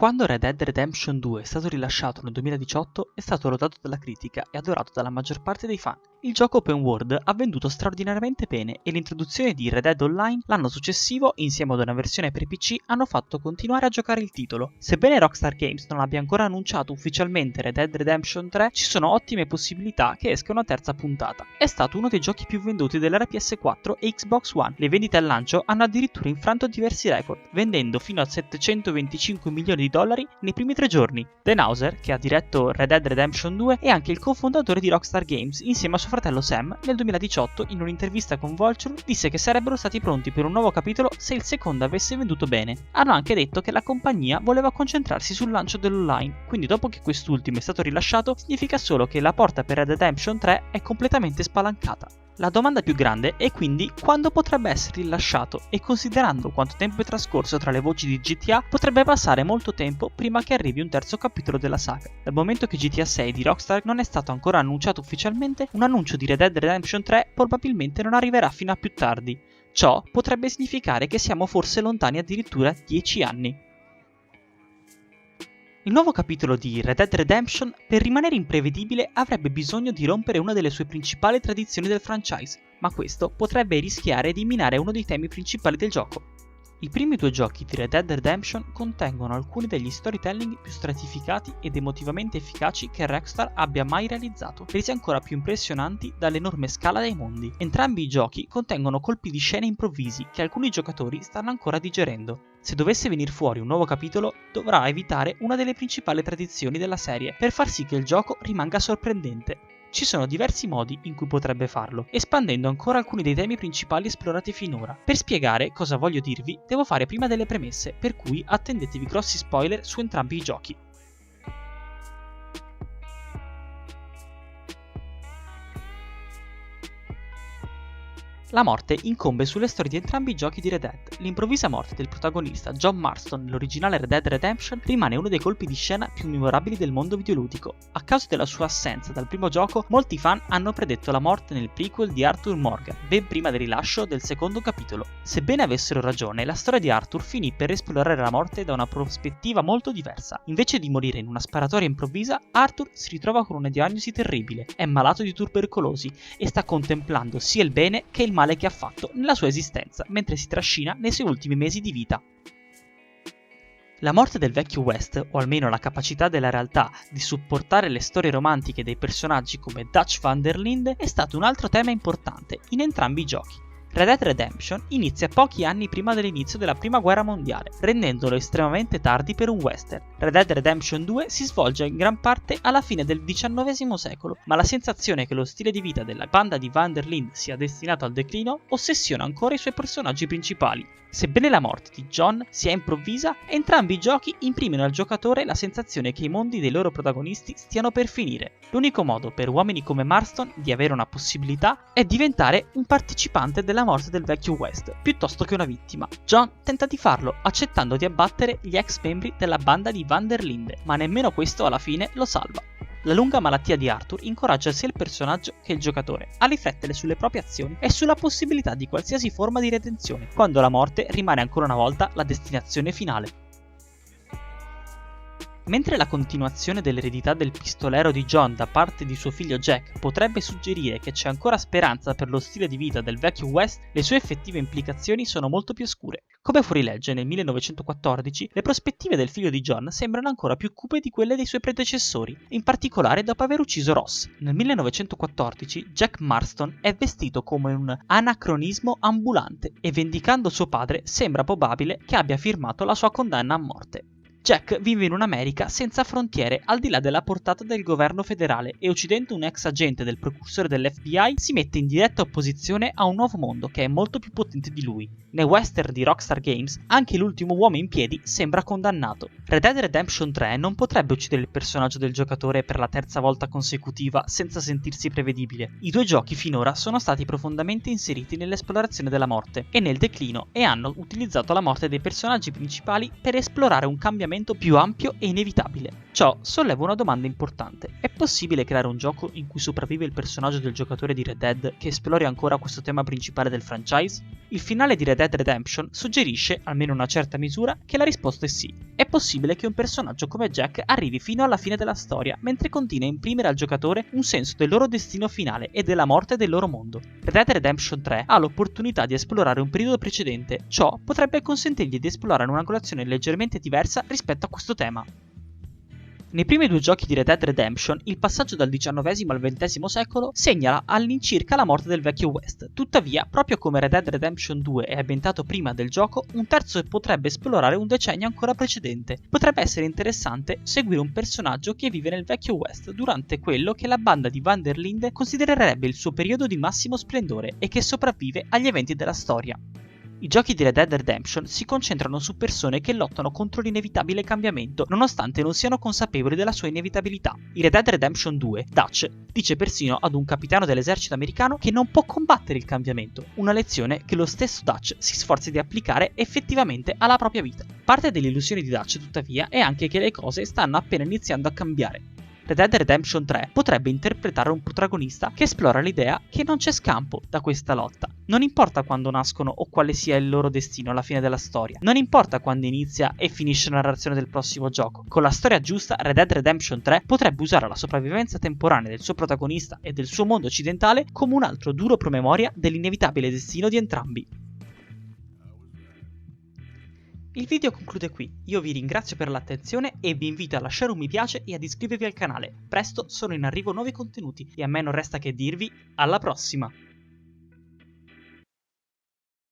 Quando Red Dead Redemption 2 è stato rilasciato nel 2018 è stato lodato dalla critica e adorato dalla maggior parte dei fan. Il gioco open world ha venduto straordinariamente bene e l'introduzione di Red Dead Online l'anno successivo, insieme ad una versione per PC, hanno fatto continuare a giocare il titolo. Sebbene Rockstar Games non abbia ancora annunciato ufficialmente Red Dead Redemption 3, ci sono ottime possibilità che esca una terza puntata. È stato uno dei giochi più venduti dell'era PS4 e Xbox One. Le vendite al lancio hanno addirittura infranto diversi record, vendendo fino a 725 milioni di dollari nei primi 3 giorni. Dan Houser, che ha diretto Red Dead Redemption 2, è anche il cofondatore di Rockstar Games insieme a suo fratello Sam. Nel 2018, in un'intervista con Vulture, disse che sarebbero stati pronti per un nuovo capitolo se il secondo avesse venduto bene. Hanno anche detto che la compagnia voleva concentrarsi sul lancio dell'online, quindi dopo che quest'ultimo è stato rilasciato, significa solo che la porta per Red Dead Redemption 3 è completamente spalancata. La domanda più grande è quindi quando potrebbe essere rilasciato, e considerando quanto tempo è trascorso tra le voci di GTA, potrebbe passare molto tempo prima che arrivi un terzo capitolo della saga. Dal momento che GTA 6 di Rockstar non è stato ancora annunciato ufficialmente, un annuncio di Red Dead Redemption 3 probabilmente non arriverà fino a più tardi. Ciò potrebbe significare che siamo forse lontani addirittura 10 anni. Il nuovo capitolo di Red Dead Redemption, per rimanere imprevedibile, avrebbe bisogno di rompere una delle sue principali tradizioni del franchise, ma questo potrebbe rischiare di minare uno dei temi principali del gioco. I primi 2 giochi di Red Dead Redemption contengono alcuni degli storytelling più stratificati ed emotivamente efficaci che Rockstar abbia mai realizzato, resi ancora più impressionanti dall'enorme scala dei mondi. Entrambi i giochi contengono colpi di scena improvvisi che alcuni giocatori stanno ancora digerendo. Se dovesse venir fuori un nuovo capitolo, dovrà evitare una delle principali tradizioni della serie per far sì che il gioco rimanga sorprendente. Ci sono diversi modi in cui potrebbe farlo, espandendo ancora alcuni dei temi principali esplorati finora. Per spiegare cosa voglio dirvi, devo fare prima delle premesse, per cui attendetevi grossi spoiler su entrambi i giochi. La morte incombe sulle storie di entrambi i giochi di Red Dead. L'improvvisa morte del protagonista John Marston nell'originale Red Dead Redemption rimane uno dei colpi di scena più memorabili del mondo videoludico. A causa della sua assenza dal primo gioco, molti fan hanno predetto la morte nel prequel di Arthur Morgan, ben prima del rilascio del secondo capitolo. Sebbene avessero ragione, la storia di Arthur finì per esplorare la morte da una prospettiva molto diversa. Invece di morire in una sparatoria improvvisa, Arthur si ritrova con una diagnosi terribile. È malato di tubercolosi e sta contemplando sia il bene che il male che ha fatto nella sua esistenza mentre si trascina nei suoi ultimi mesi di vita. La morte del vecchio West, o almeno la capacità della realtà di supportare le storie romantiche dei personaggi come Dutch van der Linde, è stato un altro tema importante in entrambi i giochi. Red Dead Redemption inizia pochi anni prima dell'inizio della Prima Guerra Mondiale, rendendolo estremamente tardi per un western. Red Dead Redemption 2 si svolge in gran parte alla fine del XIX secolo, ma la sensazione che lo stile di vita della banda di Van der Linde sia destinato al declino ossessiona ancora i suoi personaggi principali. Sebbene la morte di John sia improvvisa, entrambi i giochi imprimono al giocatore la sensazione che i mondi dei loro protagonisti stiano per finire. L'unico modo per uomini come Marston di avere una possibilità è diventare un partecipante della morte del vecchio West, piuttosto che una vittima. John tenta di farlo, accettando di abbattere gli ex membri della banda di Van der Linde, ma nemmeno questo alla fine lo salva. La lunga malattia di Arthur incoraggia sia il personaggio che il giocatore a riflettere sulle proprie azioni e sulla possibilità di qualsiasi forma di redenzione, quando la morte rimane ancora una volta la destinazione finale. Mentre la continuazione dell'eredità del pistolero di John da parte di suo figlio Jack potrebbe suggerire che c'è ancora speranza per lo stile di vita del vecchio West, le sue effettive implicazioni sono molto più oscure. Come fuorilegge nel 1914, le prospettive del figlio di John sembrano ancora più cupe di quelle dei suoi predecessori, in particolare dopo aver ucciso Ross. Nel 1914 Jack Marston è vestito come un anacronismo ambulante e, vendicando suo padre, sembra probabile che abbia firmato la sua condanna a morte. Jack vive in un'America senza frontiere al di là della portata del governo federale e, uccidendo un ex agente del precursore dell'FBI, si mette in diretta opposizione a un nuovo mondo che è molto più potente di lui. Nei western di Rockstar Games, anche l'ultimo uomo in piedi sembra condannato. Red Dead Redemption 3 non potrebbe uccidere il personaggio del giocatore per la terza volta consecutiva senza sentirsi prevedibile. I 2 giochi finora sono stati profondamente inseriti nell'esplorazione della morte e nel declino, e hanno utilizzato la morte dei personaggi principali per esplorare un cambiamento cambiamento più ampio e inevitabile. Ciò solleva una domanda importante: è possibile creare un gioco in cui sopravvive il personaggio del giocatore di Red Dead che esplori ancora questo tema principale del franchise? Il finale di Red Dead Redemption suggerisce, almeno in una certa misura, che la risposta è sì. È possibile che un personaggio come Jack arrivi fino alla fine della storia, mentre continua a imprimere al giocatore un senso del loro destino finale e della morte del loro mondo. Red Dead Redemption 3 ha l'opportunità di esplorare un periodo precedente, ciò potrebbe consentirgli di esplorare un'angolazione leggermente diversa rispetto a questo tema. Nei primi due giochi di Red Dead Redemption, il passaggio dal XIX al XX secolo segna all'incirca la morte del vecchio West. Tuttavia, proprio come Red Dead Redemption 2 è ambientato prima del gioco, un terzo potrebbe esplorare un decennio ancora precedente. Potrebbe essere interessante seguire un personaggio che vive nel vecchio West durante quello che la banda di Van der Linde considererebbe il suo periodo di massimo splendore e che sopravvive agli eventi della storia. I giochi di Red Dead Redemption si concentrano su persone che lottano contro l'inevitabile cambiamento, nonostante non siano consapevoli della sua inevitabilità. In Red Dead Redemption 2, Dutch dice persino ad un capitano dell'esercito americano che non può combattere il cambiamento, una lezione che lo stesso Dutch si sforza di applicare effettivamente alla propria vita. Parte dell'illusione di Dutch, tuttavia, è anche che le cose stanno appena iniziando a cambiare. Red Dead Redemption 3 potrebbe interpretare un protagonista che esplora l'idea che non c'è scampo da questa lotta. Non importa quando nascono o quale sia il loro destino alla fine della storia. Non importa quando inizia e finisce la narrazione del prossimo gioco. Con la storia giusta, Red Dead Redemption 3 potrebbe usare la sopravvivenza temporanea del suo protagonista e del suo mondo occidentale come un altro duro promemoria dell'inevitabile destino di entrambi. Il video conclude qui, io vi ringrazio per l'attenzione e vi invito a lasciare un mi piace e ad iscrivervi al canale. Presto sono in arrivo nuovi contenuti e a me non resta che dirvi alla prossima!